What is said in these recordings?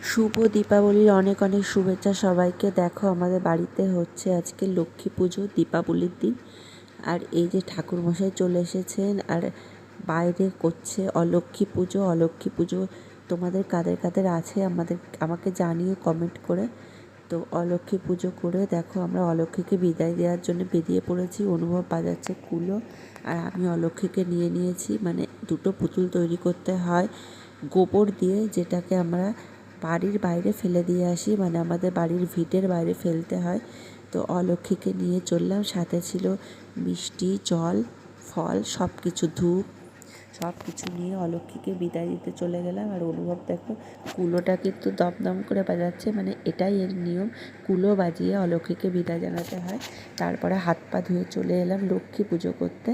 শুভ দীপাবলির অনেক অনেক শুভেচ্ছা সবাইকে। দেখো আমাদের বাড়িতে হচ্ছে আজকে লক্ষ্মী পুজো, দীপাবলির দিন। আর এই যে ঠাকুরমশাই চলে এসেছেন, আর বাইরে করছে অলক্ষ্মী পুজো। অলক্ষ্মী পুজো তোমাদের কাদের কাদের আছে আমাকে জানিও কমেন্ট করে। তো অলক্ষ্মী পুজো করে দেখো আমরা অলক্ষ্মীকে বিদায় দেওয়ার জন্য বেরিয়ে পড়েছি। অনুভব বাজাচ্ছে কুলো, আর আমি অলক্ষ্মীকে নিয়ে নিয়েছি। মানে দুটো পুতুল তৈরি করতে হয় গোবর দিয়ে, যেটাকে আমরা বাড়ির বাইরে ফেলে দিয়ে আসি, মানে আমাদের বাড়ির ভিটের বাইরে ফেলতে হয়। তো অলক্ষ্মীকে নিয়ে চললাম, সাথে ছিল মিষ্টি, জল, ফল, সব কিছু, ধূপ, সব কিছু নিয়ে অলক্ষ্মীকে বিদায় দিতে চলে গেলাম। আর অনুভব দেখো কুলোটা কিন্তু দমদম করে বাজাচ্ছে, মানে এটাই এর নিয়ম, কুলো বাজিয়ে অলক্ষ্মীকে বিদায় জানাতে হয়। তারপরে হাত পা ধুয়ে চলে এলাম লক্ষ্মী পুজো করতে।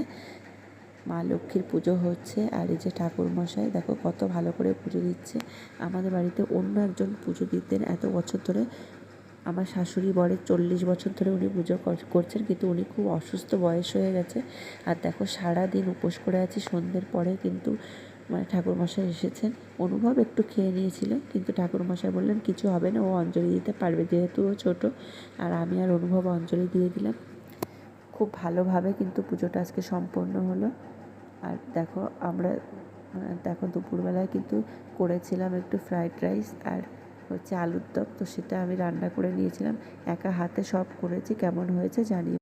মা লক্ষ্মীর পুজো হচ্ছে, আর এই যে ঠাকুরমশাই দেখো কত ভালো করে পুজো দিচ্ছে। আমাদের বাড়িতে অন্য একজন পুজো দিতেন এত বছর ধরে, আমার শাশুড়ি বরের 40 বছর ধরে উনি পুজো করছেন, কিন্তু উনি খুব অসুস্থ, বয়স হয়ে গেছে। আর দেখো সারাদিন উপোস করে আছি, সন্ধ্যের পরে কিন্তু মানে ঠাকুরমশাই এসেছেন। অনুভব একটু খেয়ে নিয়েছিল, কিন্তু ঠাকুরমশাই বললেন কিছু হবে না, ও অঞ্জলি দিতে পারবে, যেহেতু ও ছোটো। আর আমি আর অনুভব অঞ্জলি দিয়ে দিলাম। খুব ভালোভাবে কিন্তু পুজোটা আজকে সম্পন্ন হলো। আর দেখো আমরা দেখো দুপুরবেলায় কিন্তু করেছিলাম একটু ফ্রাইড রাইস আর হচ্ছে আলুর দম, তো সেটা আমি রান্না করে নিয়েছিলাম, একা হাতে সব করেছি। কেমন হয়েছে জানিও।